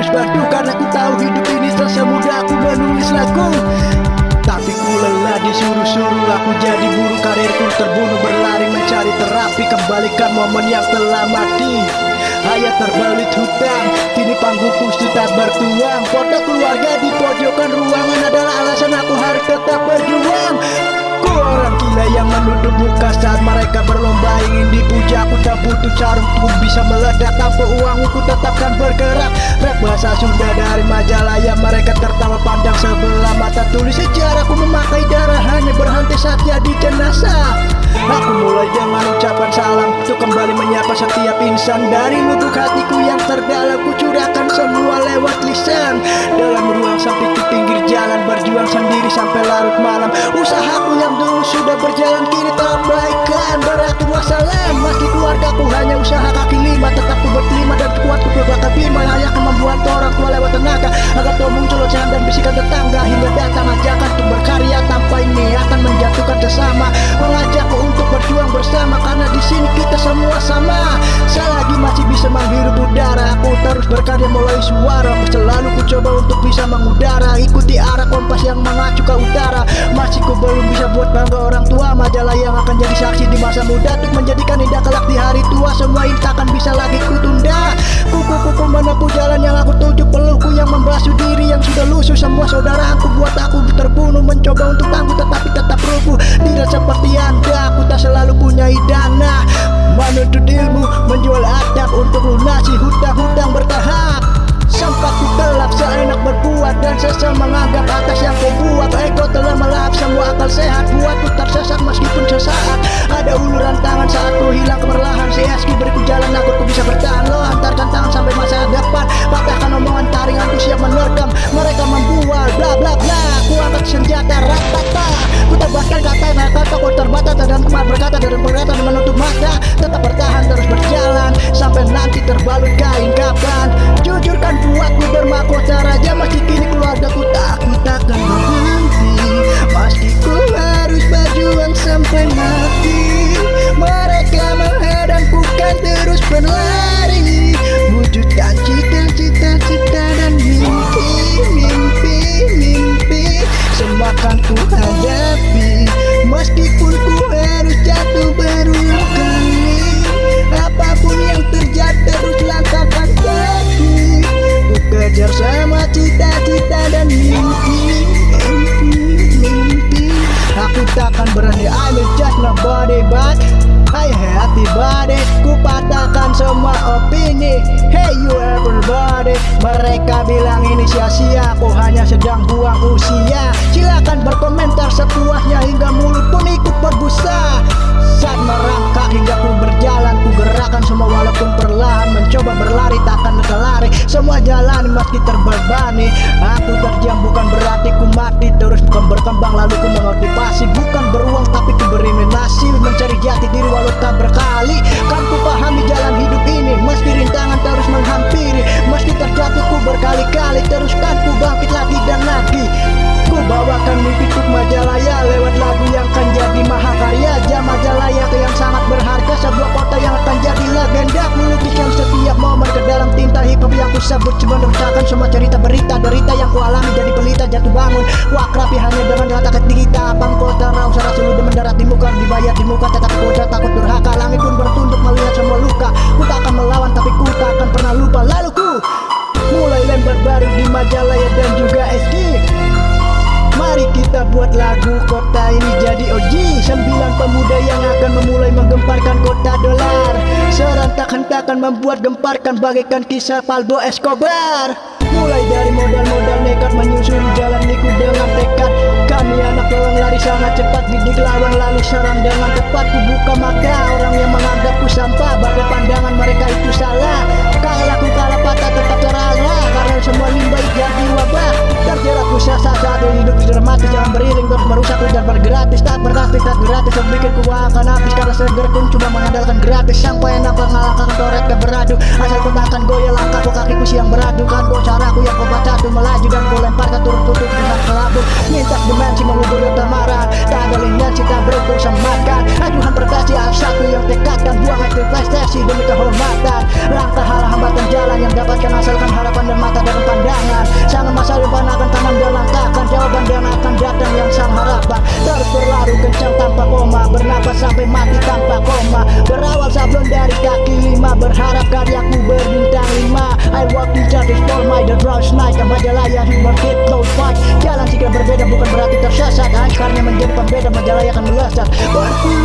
terus batu, karena ku tahu hidup ini terasa mudah aku menulis lagu. Tapi ku lelah disuruh-suruh, aku jadi buru, karirku terbunuh, berlari mencari terapi, kembalikan momen yang telah mati. Hayat terbelit hutang, kini panggungku sudah bertuang. Foto keluarga di pojokan ruangan adalah alasan aku harus tetap berjuang. Ku orang gila yang menutup muka saat mereka berlomba ingin dipuja. Aku tak butuh carung untuk bisa meledak, tanpa uang ku tetapkan bergerak. Rap bahasa Sunda dari majalah yang mereka tertawa pandang sebelah mata. Tulis sejarahku memakai darah, hanya berhenti saat jadi jenazah. Aku mulai dengan ucapan salam untuk kembali menyapa setiap insan. Dari lubuk hatiku yang terdalam ku curahkan semua lewat lisan. Dalam ruang sampai ke pinggir jalan, berjuang sendiri sampai larut malam. Usahaku yang dulu sudah berjalan kini terabaikan, berakhir wassalam. Meski keluargaku hanya usaha kaki lima, tetap ku berkelima dan kuat ku berbakar bima. Yang akan membuat orang tua lewat tenaga agar kau muncul ocehan dan bisikan tetangga, hingga datang ajakan untuk berkarya tanpa ini akan menjatuhkan sesama. Mengajakku untuk berjuang bersama, karena di sini kita semua sama. Selagi masih bisa menghirup udara, aku terus berkarya mulai suara. Selalu ku coba untuk bisa mengudara, ikuti arah kompas yang mengacu ke utara. Masih ku belum bisa buat bangga orang tua, majalah yang akan jadi saksi di masa muda untuk menjadikan indah kelak di hari tua. Semua ini takkan bisa lagi ku tunda. Kuku menempuh jalan yang aku tuju, pelukku yang membasuh diri yang sudah lusuh. Semua saudara aku buat aku terbunuh, mencoba untuk tangguh tetapi tetap rubuh. Tidak seperti anda, aku tak selalu punya dana menuntut ilmu, menjual adab untuk lunasi hutang-hutang bertahap. Sampai ku telap seenak berbuat dan sesal menganggap atas yang ku buat. Ego telah melahap semua akal sehat, buatku tersesat meskipun sesaat. Ada uluran tangan saat ku hilang keperlahan. Si Eski beriku jalan agar ku bisa bertahan. Lo hantarkan tangan sampai masa depan, patahkan omongan taringanku siap menerkam. Mereka membual bla bla bla, ku angkat senjata ratata. Ku tebaskan kata-kata ku terbata dan kemar berkata dan berkata dan menutup mata. Tetap bertahan terus berjalan sampai nanti terbalut kain kapan. Jujurkan buatku bermahkota raja, meski kini keluargaku takkan berhenti. Meski ku harus berjuang sampai mati, mereka menghadangku kan terus berlari. Wujudkan cita-cita dan mimpi semua kan ku hadapi. Meskipun ku harus jatuh berulang kali, apapun yang terjadi terus langkahkan kaki. Ku kejar sama cita-cita dan mimpi. Aku takkan berhenti, I will judge nobody but I hati body. Ku patahkan semua opini. Hey you everybody, mereka bilang ini sia-sia, aku hanya sedang buang usia. Silakan berkomentar sepuasnya hingga mulut pun ikut berbusa. Saat merangkak hingga ku berjalan, ku gerakan semua walaupun perlahan. Mencoba berlari takkan lari, semua jalan meski terbebani. Aku terdiam bukan berarti ku mati, terus bukan berkembang lalu ku mengotivasi. Bukan beruang tapi ku beriminasi, mencari jati diri walau tak berkali. Kan ku pahami jalan hidup ini, meski rintangan terus menghampiri. Meski terjatuh ku berkali-kali, teruskan ku bangkit lagi dan lagi. Ku bawakan mimpi untuk Majalaya lewat lagu yang akan jadi mahakarya. Majalaya yang sangat berharga, sebuah kota yang akan jadi legenda. Ku lukiskan setiap momen ke dalam tinta hip hop yang ku sebut cuma merupakan semua cerita berita derita yang ku alami jadi pelita jatuh bangun. Ku akrabi hanya dengan kata kita abang kota rau sarah seluruh mendarat di muka, dibayar di muka tetapi ku takut durhaka. Langit pun bertunduk melihat semua luka. Ku tak akan melawan tapi ku tak akan pernah lupa. Lalu ku mulai lembar baru di Majalaya dan juga SG. Mari kita buat lagu kota ini jadi OG. 9 pemuda yang akan memulai menggemparkan kota dolar. Serentak hentakan membuat gemparkan bagaikan kisah Pablo Escobar. Mulai dari modal nekat menyusuri jalan liku dengan tekad. Kami anak lawang lari sangat cepat, bidik lawan lalu serang dengan tepat. Ku buka mata orang yang menganggapku sampah, bagai pandangan mereka itu salah. Kalah ku kalah patah tetap teranglah, karena semua limbah jadi wabah. Terjerat ku sasa satu hidup dramatis, jangan beriring terus merusak dan bergratis. Tak berarti tak gratis, berpikir ku akan habis karena seger pun cuma mengandalkan gratis. Sampai enak mengalahkan toret ke beradu, asal ku takkan goyah langkahku kakiku siang beradu. Kan ku caraku yang ku baca tuh melaju dan ku lemparkan turun tutup dengan kelabu. Lintas dimensi mengubur tamaran, tak ada lineansi tak berukur semakan. Ajuhan prestasi satu yang tekadkan, buang itu prestasi demi kehormatan. Langkah halah hambatan jalan yang dapatkan asalkan harapan dan mata dan tanpa koma, bernapas sampai mati tanpa koma. Berawal sablon dari kaki lima, berharap karyaku berbintang lima. I walk in darkness for my the brown night. Majalaya human hit no fight. Jalan jika berbeda bukan berarti tersesat. Akarnya menjadi pembeda, Majalaya akan melesat. Berhenti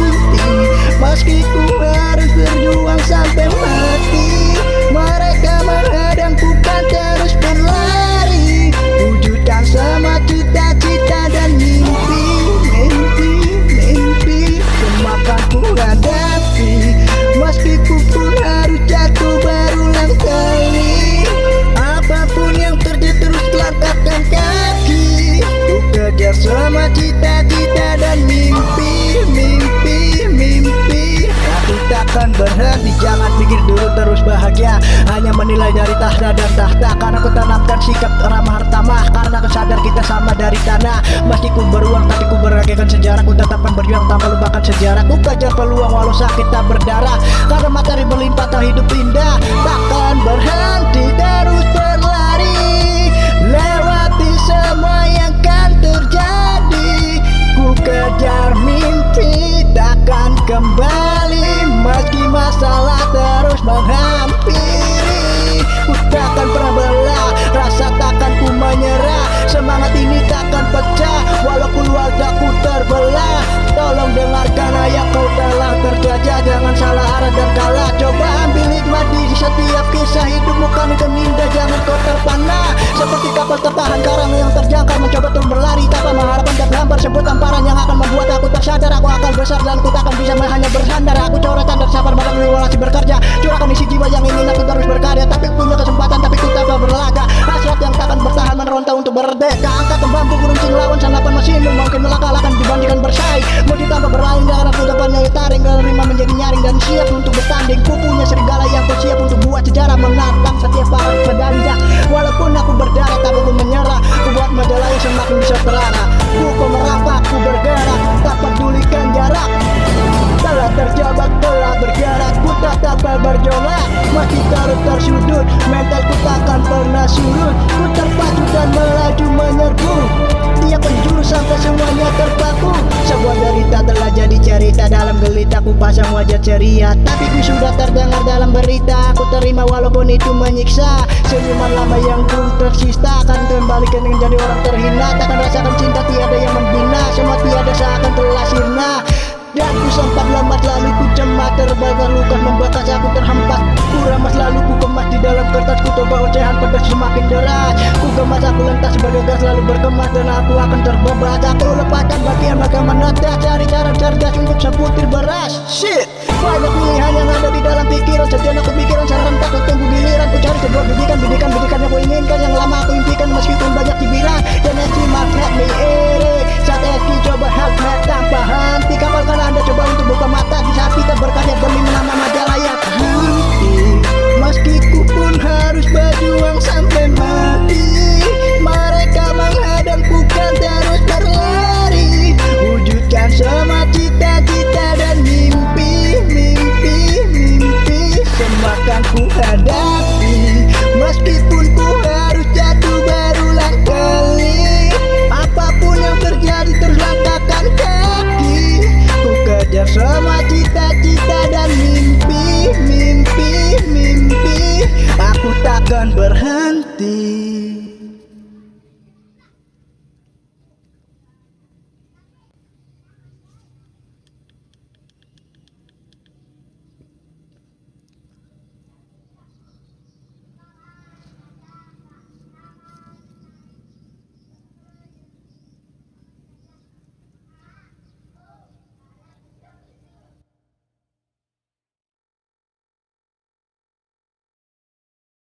meski ku harus berjuang sampai mati. Mereka menghadangku kan terus berlari. Wujudkan semua cita-cita dan mimpi. Semua kan ku hadapi. Meski ku pun harus jatuh berulang kali. Apapun yang terjadi terus langkahkan kaki. Ku kejar semua cita-cita dan mimpi. Aku takkan berhenti, jangan pikir dulu terus bahagia. Hanya menilai dari tahta dan tahta. Karena ku tanamkan sikap ramah hartamah. Karena aku sadar kita sama dari tanah. Meski ku beruang tapi ku beragaikan sejarah. Ku tetapkan berjuang tanpa lupakan sejarah. Ku kejar peluang walau sakit tak berdarah. Karena materi berlimpah tak hidup indah. Takkan berhenti terus berlari. Lewati semua yang kan terjadi. Ku kejar mimpi takkan kembali. Meski masalah terus menghampiri. Ku takkan pernah belah, rasa takkan ku menyerah. Semangat ini takkan pecah walaupun wajahku terbelah. Tolong dengarkan ayat kau telah terjajah. Jangan salah arah dan kalah. Coba ambil hikmah di setiap kisah hidupmu. Kan itu indah, jangan kau terpana. Seperti kapal tertahan karang yang terjangkau. Mencoba terus berlari tanpa mengharapkan dan hambar. Sebut tamparan yang akan membuat aku tersadar. Aku akan besar dan ku takkan bisa hanya bersandar. Aku coretan dan sabar pada masih bekerja. Curahkan isi jiwa yang ingin aku terus berkarya. Tapi punya kesempatan tapi ku tak berlaga. Hasrat yang takkan bertahan meneronta untuk berdeka. Angkat bambu geruncing lawan sanapan mesinmu. Mungkin melaka-lakan dibandingkan bersaing. Mau ditambah berlain karena ku depannya taring. Menerima menjadi nyaring dan siap untuk bertanding. Ku punya serigala yang ku siap untuk buat sejarah. Menantang setiap para pedanda. Walaupun aku berdarah tak aku menyerah. Ku buat Majalaya semakin bisa terarah. Ku merampak, ku bergerak tak pedulikan jarak. Telah terjebak, telah bergerak. Ku tetap berjolak. Masih terus tersudut. Mentalku takkan pernah surut. Ku terpacu dan melaju menyerbu. Tiap penjuru sampai semuanya terpaku. Sebuah derita telah jadi cerita. Dalam gelita ku pasang wajah ceria. Tapi ku sudah terdengar dalam berita. Aku terima walaupun itu menyiksa. Senyuman lama yang belum tersisa akan kembalikan dengan jadi orang terhina. Takkan rasakan cinta tiada yang membina. Semua tiada seakan telah sirna. Dan ku sempat lambat lalu ku cemas. Terbakar luka membekas aku terhempas. Ku ramas lalu ku kemas di dalam kertas. Ku coba ocehan pedas semakin deras. Ku gemas aku lentas sebagai gas lalu berkemas. Dan aku akan terbebas. Aku lepaskan bagian bagaimana menetas. Cari cara cerdas untuk sebutir beras. Shit. Banyak pilihan yang ada di dalam pikiran. Sejenak aku pikiran serentak tunggu giliran. Ku cari sebuah bidikan yang ku inginkan. Yang lama aku impikan meskipun banyak cibiran. Dan esi magnet me ere. Saat esi coba help tanpa henti. Kapalkan anda coba untuk buka mata. Di saat kita berkarya demi menama Majalaya. Meski ku pun harus berjuang sampai mati. Mereka menghadangku kan terus berlari. Wujudkan semua cita-cita dan mimpi. Semua kan ku hadapi. Meskipun ku harus jatuh berulang kali. Apapun yang terjadi terus langkahkan kaki. Ku kejar semua cita-cita dan mimpi. Aku takkan berhenti.